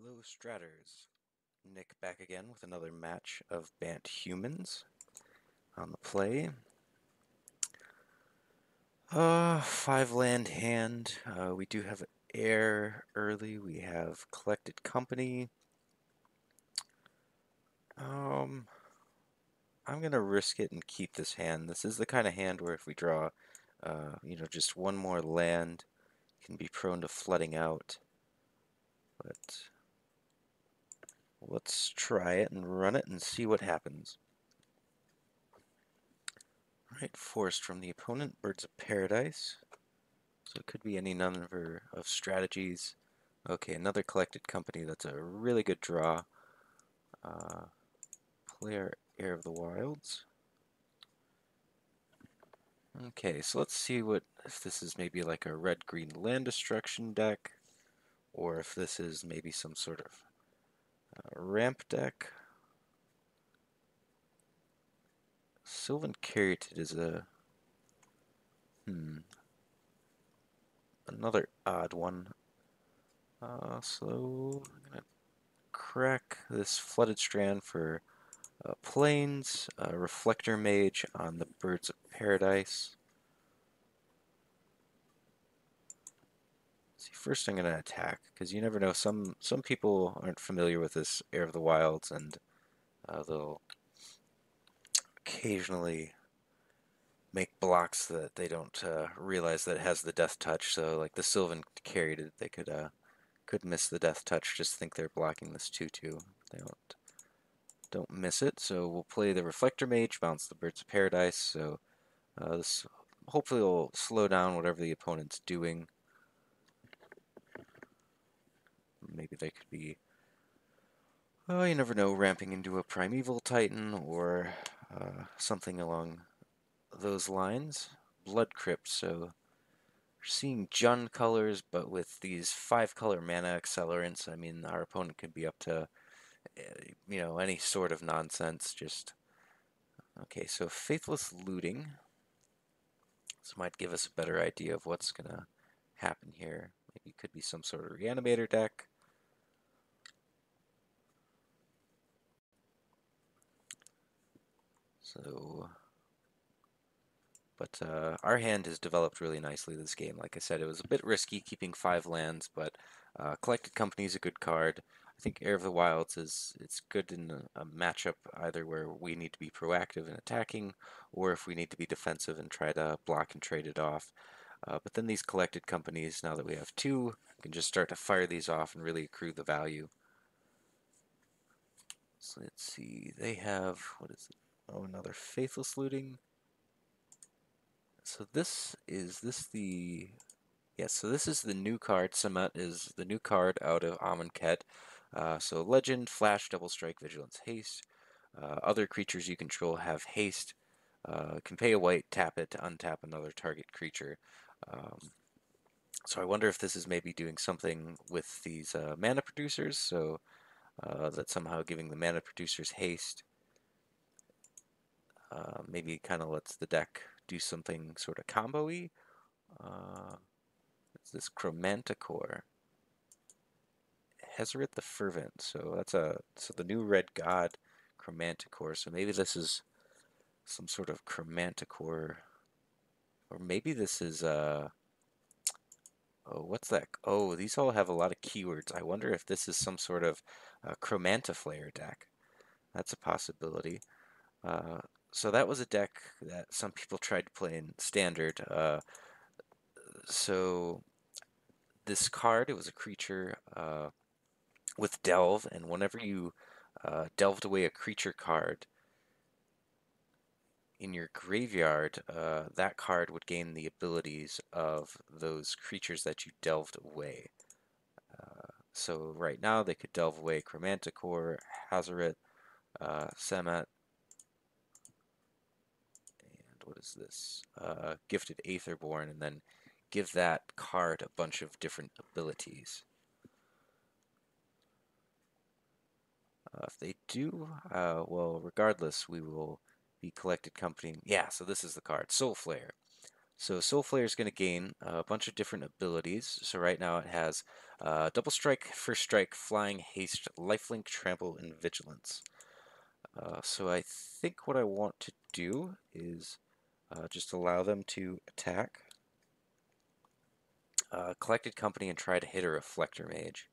Hello, Stratters. Nick back again with another match of Bant Humans on the play. 5 land hand. We do have Heir early. We have Collected Company. I'm gonna risk it and keep this hand. This is the kind of hand where if we draw, just one more land, can be prone to flooding out. But let's try it and run it and see what happens. Alright, forced from the opponent, Birds of Paradise. So it could be any number of strategies. Okay, another Collected Company. That's a really good draw. Player Heir of the Wilds. Okay, so let's see if this is maybe like a red-green land destruction deck, or if this is maybe some sort of ramp deck. Sylvan Caryatid is another odd one. So I'm gonna crack this Flooded Strand for Plains, Reflector Mage on the Birds of Paradise. See, first I'm going to attack, because you never know, some people aren't familiar with this Heir of the Wilds, and they'll occasionally make blocks that they don't realize that it has the Death Touch, so like the Sylvan Caryatid, they could miss the Death Touch, just think they're blocking this 2/2. They don't miss it, so we'll play the Reflector Mage, bounce the Birds of Paradise, so this hopefully will slow down whatever the opponent's doing. Maybe they could be, oh, you never know, ramping into a Primeval Titan or something along those lines. Blood Crypt, so we're seeing Jund colors, but with these 5-color mana accelerants, I mean, our opponent could be up to, any sort of nonsense. Just okay. So Faithless Looting. This might give us a better idea of what's gonna happen here. Maybe it could be some sort of Reanimator deck. So, but our hand has developed really nicely this game. Like I said, it was a bit risky keeping 5 lands, but Collected Company is a good card. I think Heir of the Wilds it's good in a matchup either where we need to be proactive in attacking, or if we need to be defensive and try to block and trade it off. But then these Collected Companies, now that we have 2, we can just start to fire these off and really accrue the value. So let's see, they have, what is it? Oh, another Faithless Looting. So this is the new card. Samet is the new card out of Amonkhet. So Legend, Flash, Double Strike, Vigilance, Haste. Other creatures you control have haste. Can pay a white, tap it to untap another target creature. So I wonder if this is maybe doing something with these mana producers. So that somehow giving the mana producers haste. Maybe kind of lets the deck do something sort of combo-y. It's this Chromanticore. Hezret the Fervent. So that's the new red god Chromanticore. So maybe this is some sort of Chromanticore, or maybe this is oh, what's that? Oh, these all have a lot of keywords. I wonder if this is some sort of Chromantiflayer deck. That's a possibility. So that was a deck that some people tried to play in Standard. So this card, it was a creature with Delve, and whenever you delved away a creature card in your graveyard, that card would gain the abilities of those creatures that you delved away. So right now they could delve away Chromanticore, Hazoret, Samet, and what is this? Gifted Aetherborn, and then give that card a bunch of different abilities. If they do, well, regardless, we will be Collected Company. Yeah, so this is the card, Soul Flare. So Soul Flare is going to gain a bunch of different abilities. So right now it has Double Strike, First Strike, Flying, Haste, Lifelink, Trample, and Vigilance. So I think what I want to do is just allow them to attack, Collected Company, and try to hit a Reflector Mage.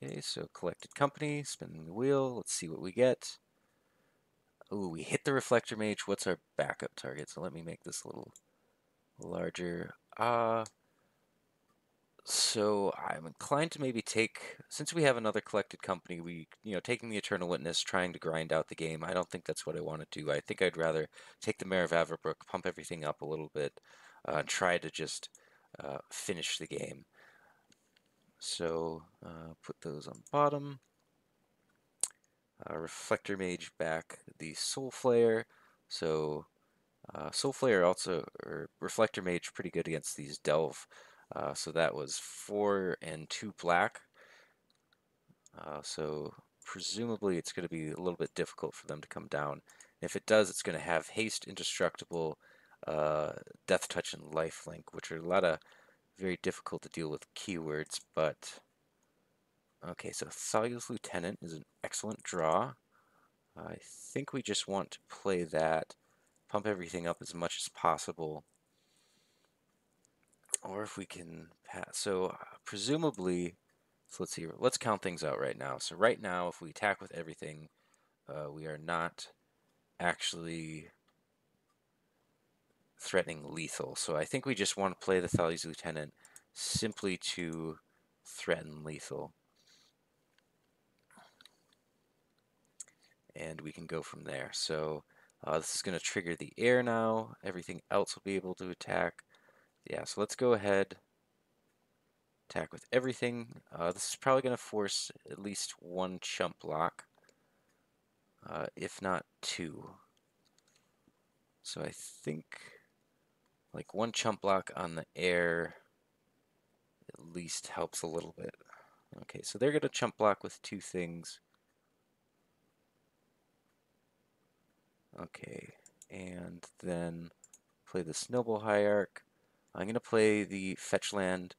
Okay, so Collected Company, spinning the wheel. Let's see what we get. Ooh, we hit the Reflector Mage. What's our backup target? So let me make this a little larger. So I'm inclined to maybe take, since we have another Collected Company, taking the Eternal Witness, trying to grind out the game. I don't think that's what I want to do. I think I'd rather take the Mayor of Avabruck, pump everything up a little bit, and try to just finish the game. So put those on bottom. Reflector Mage back the Soul Flare. So Soul Flare also, or Reflector Mage, pretty good against these Delve. So that was 4 and 2 black. So presumably it's going to be a little bit difficult for them to come down. If it does, it's going to have Haste, Indestructible, Death Touch, and Lifelink, which are a lot of very difficult to deal with keywords, but okay, so Thalia's Lieutenant is an excellent draw. I think we just want to play that, pump everything up as much as possible. Or if we can pass. So presumably, so let's see, let's count things out right now. So right now, if we attack with everything, we are not actually threatening lethal. So I think we just want to play the Thalia's Lieutenant simply to threaten lethal. And we can go from there. So this is going to trigger the Heir now. Everything else will be able to attack. Yeah, so let's go ahead, attack with everything. This is probably going to force at least one chump block, if not 2. So I think like one chump block on the Heir at least helps a little bit. Okay, so they're going to chump block with 2 things. Okay, and then play this Noble Hierarch. I'm going to play the fetch land,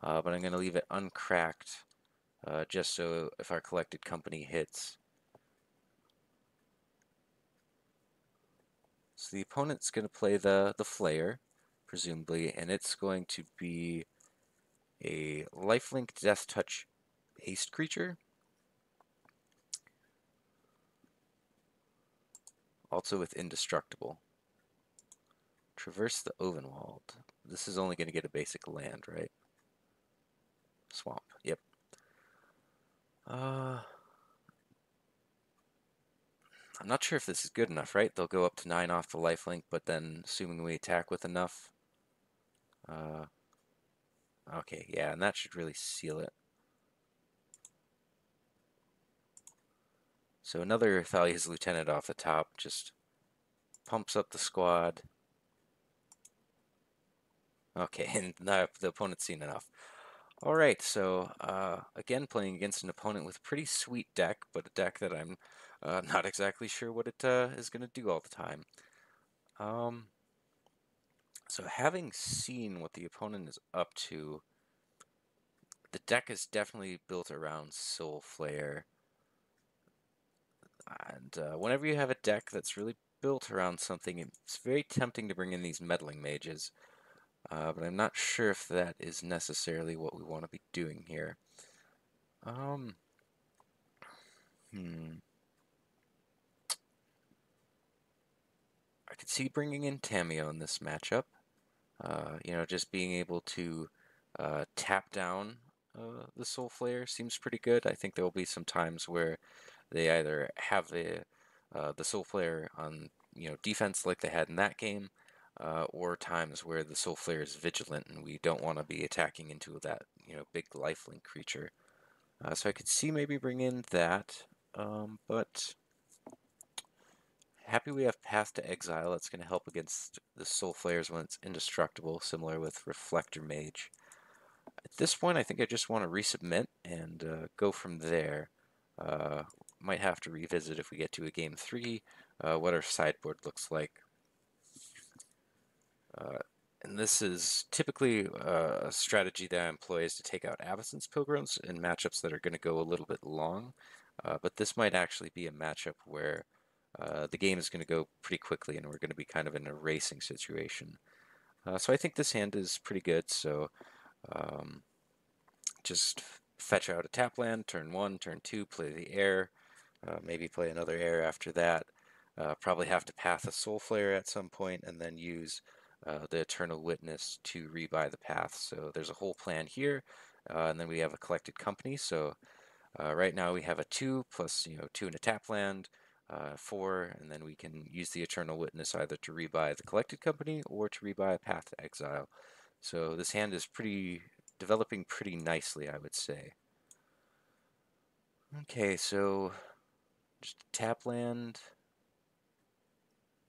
but I'm going to leave it uncracked, just so if our Collected Company hits. So the opponent's going to play the Flayer, presumably, and it's going to be a lifelink Death Touch haste creature. Also with Indestructible. Traverse the Ovenwald. This is only going to get a basic land, right? Swamp, yep. I'm not sure if this is good enough, right? They'll go up to 9 off the lifelink, but then assuming we attack with enough. Okay, yeah, and that should really seal it. So another Thalia's Lieutenant off the top just pumps up the squad. Okay, and the opponent's seen enough. Alright, so again playing against an opponent with a pretty sweet deck, but a deck that I'm not exactly sure what it is going to do all the time. So having seen what the opponent is up to, the deck is definitely built around Soul Flare. And whenever you have a deck that's really built around something, it's very tempting to bring in these Meddling Mages. But I'm not sure if that is necessarily what we want to be doing here. I could see bringing in Tamiyo in this matchup. Just being able to tap down the Soul Flare seems pretty good. I think there will be some times where they either have the Soul Flare on defense like they had in that game, or times where the Soul Flare is vigilant and we don't want to be attacking into that big lifelink creature. So I could see maybe bring in that, but happy we have Path to Exile. That's going to help against the Soul Flayers when it's indestructible, similar with Reflector Mage. At this point, I think I just want to resubmit and go from there. Might have to revisit if we get to a game 3 what our sideboard looks like. And this is typically a strategy that I employ is to take out Avacyn's Pilgrims in matchups that are going to go a little bit long. But this might actually be a matchup where the game is going to go pretty quickly and we're going to be kind of in a racing situation. So I think this hand is pretty good. So just fetch out a tap land, turn 1, turn 2, play the Heir, maybe play another Heir after that. Probably have to path a Soul Flare at some point and then use the Eternal Witness to rebuy the path. So there's a whole plan here. And then we have a Collected Company. So right now we have a 2 plus 2 and a tap land, 4, and then we can use the Eternal Witness either to rebuy the Collected Company or to rebuy a Path to Exile. So this hand is developing pretty nicely, I would say. Okay, so just tap land.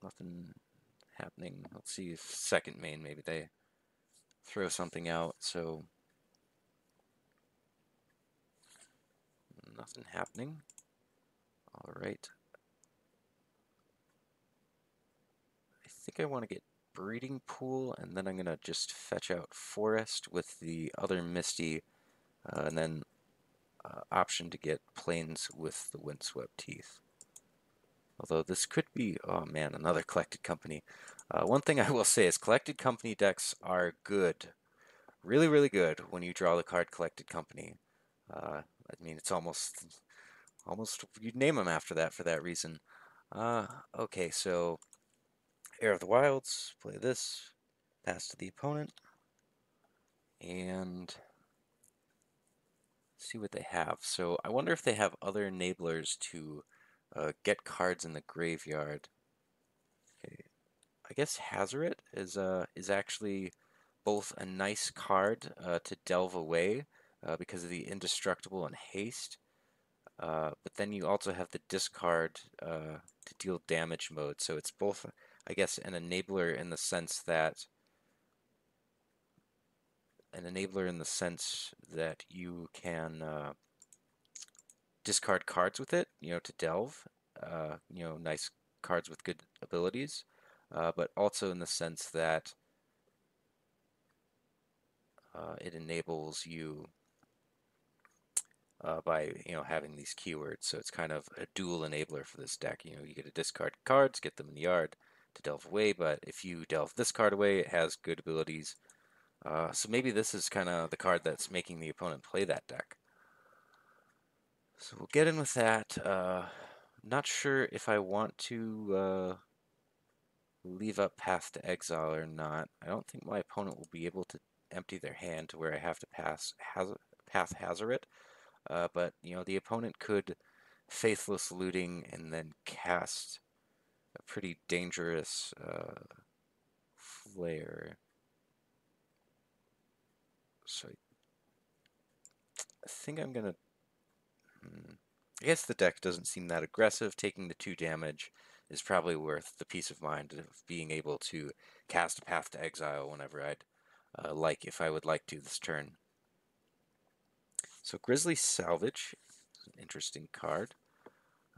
Nothing happening. Let's see if second main, maybe they throw something out. So nothing happening. All right. I think I want to get Breeding Pool, and then I'm going to just fetch out Forest with the other Misty, and then option to get Plains with the Windswept Heath. Although this could be, oh man, another Collected Company. One thing I will say is Collected Company decks are good. Really, really good when you draw the card Collected Company. I mean, it's almost you'd name them after that for that reason. Okay, so Heir of the Wilds, play this, pass to the opponent, and see what they have. So I wonder if they have other enablers to get cards in the graveyard. Okay, I guess Hazoret is actually both a nice card to delve away because of the indestructible and haste, but then you also have the discard to deal damage mode. So it's both, I guess, an enabler in the sense that you can discard cards with it, to delve, nice cards with good abilities, but also in the sense that it enables you by having these keywords. So it's kind of a dual enabler for this deck. You get to discard cards, get them in the yard to delve away, but if you delve this card away, it has good abilities. So maybe this is kind of the card that's making the opponent play that deck. So we'll get in with that. Not sure if I want to leave up Path to Exile or not. I don't think my opponent will be able to empty their hand to where I have to Path Hazoret. But the opponent could Faithless Looting and then cast a pretty dangerous Flare. So I think I'm gonna. I guess the deck doesn't seem that aggressive. Taking the 2 damage is probably worth the peace of mind of being able to cast a Path to Exile whenever I'd if I would like to this turn. So Grizzly Salvage is an interesting card.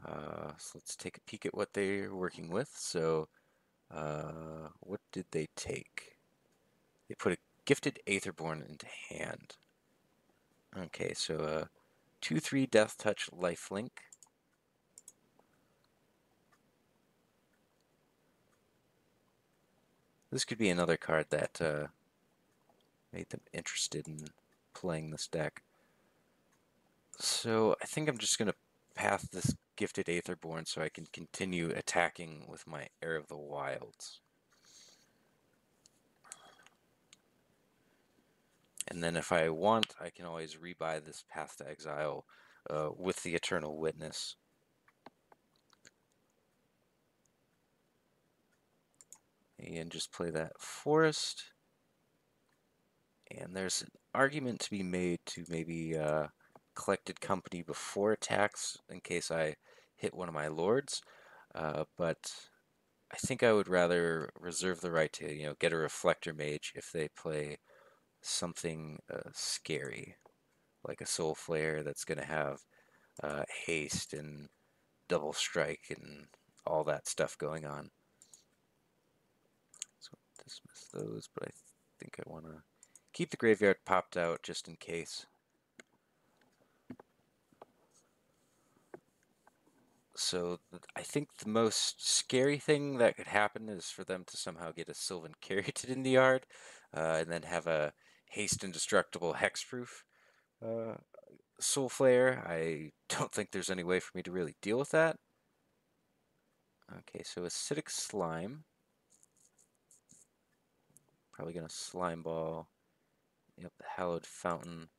So let's take a peek at what they're working with. So what did they take? They put a Gifted Aetherborn into hand. Okay, so 2/3 Death Touch Lifelink. This could be another card that made them interested in playing this deck. So I think I'm just going to path this Gifted Aetherborn so I can continue attacking with my Heir of the Wilds. And then if I want, I can always rebuy this Path to Exile with the Eternal Witness. And just play that Forest. And there's an argument to be made to maybe Collected Company before attacks in case I hit one of my lords. But I think I would rather reserve the right to, get a Reflector Mage if they play something scary, like a Soul Flare that's going to have haste and double strike and all that stuff going on. So dismiss those, but I think I want to keep the graveyard popped out just in case. So I think the most scary thing that could happen is for them to somehow get a Sylvan Caryatid in the yard, and then have a haste indestructible hexproof Soul Flare. I don't think there's any way for me to really deal with that. Okay, so Acidic Slime. Probably gonna Slime Ball. Yep, the Hallowed Fountain.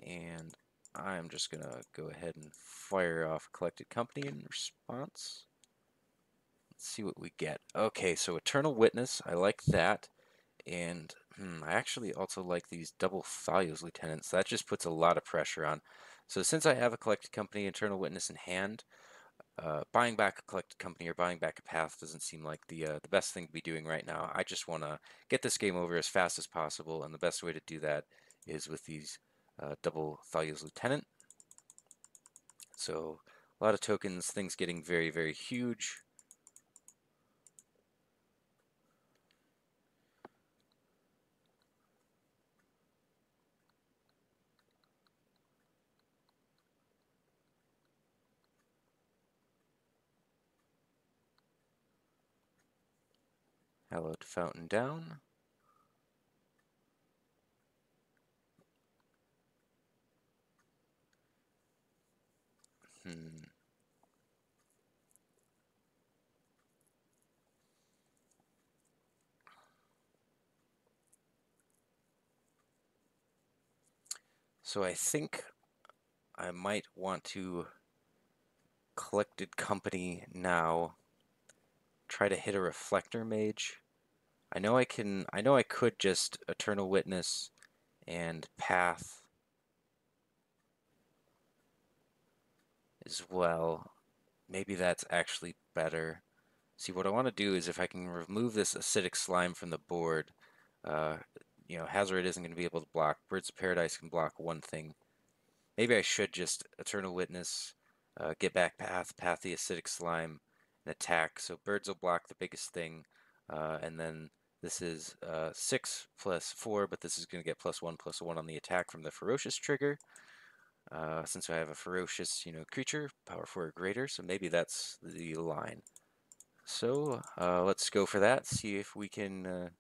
And I'm just gonna go ahead and fire off Collected Company in response. Let's see what we get. Okay, so Eternal Witness, I like that. And I actually also like these double Thalia's Lieutenants. That just puts a lot of pressure on. So since I have a Collected Company, Eternal Witness in hand, buying back a Collected Company or buying back a Path doesn't seem like the best thing to be doing right now. I just want to get this game over as fast as possible, and the best way to do that is with these double Thalia's Lieutenant. So a lot of tokens, things getting very, very huge. Hallowed Fountain down. So I think I might want to Collected Company now. Try to hit a Reflector Mage. I know I could just Eternal Witness and Path as well. Maybe that's actually better. See, what I want to do is if I can remove this Acidic Slime from the board, Hazard isn't going to be able to block. Birds of Paradise can block one thing. Maybe I should just Eternal Witness, get back Path the Acidic Slime, and attack. So birds will block the biggest thing, and then this is 6 plus 4, but this is going to get +1/+1 on the attack from the Ferocious trigger. Since I have a Ferocious, creature, power 4 or greater, so maybe that's the line. So let's go for that, see if we can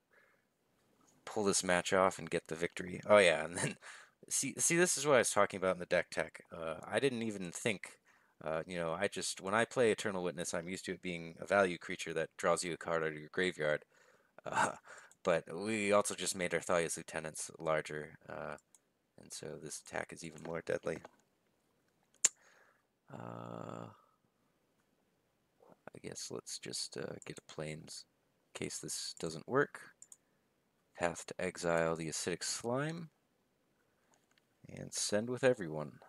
pull this match off and get the victory. Oh yeah, and then see this is what I was talking about in the deck tech. I didn't even think, when I play Eternal Witness, I'm used to it being a value creature that draws you a card out of your graveyard. But we also just made our Thalia's Lieutenants larger, and so this attack is even more deadly. I guess let's just get a Plains in case this doesn't work. Path to exile the Acidic Slime, and send with everyone.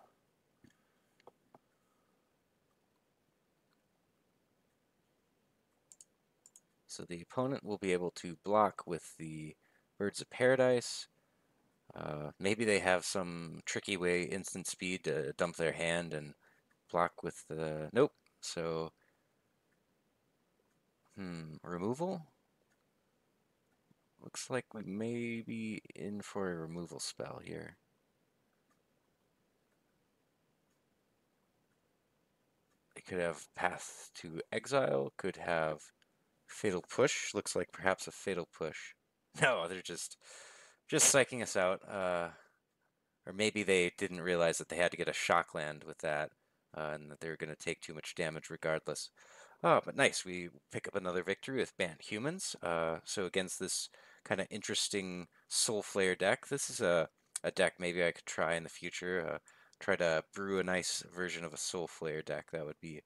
So the opponent will be able to block with the Birds of Paradise. Maybe they have some tricky way, instant speed, to dump their hand and block with the... Nope. So, removal? Looks like we may be in for a removal spell here. They could have Path to Exile, could have Fatal Push. Looks like perhaps a Fatal Push. No, they're just psyching us out. Or maybe they didn't realize that they had to get a Shockland with that, and that they were going to take too much damage regardless. Oh, but nice. We pick up another victory with Bant Humans. So against this kind of interesting Soul Flare deck, this is a deck maybe I could try in the future. Try to brew a nice version of a Soul Flare deck. That would be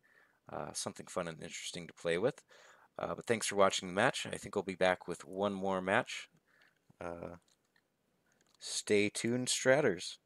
something fun and interesting to play with. But thanks for watching the match. I think we'll be back with one more match. Stay tuned, Stratters.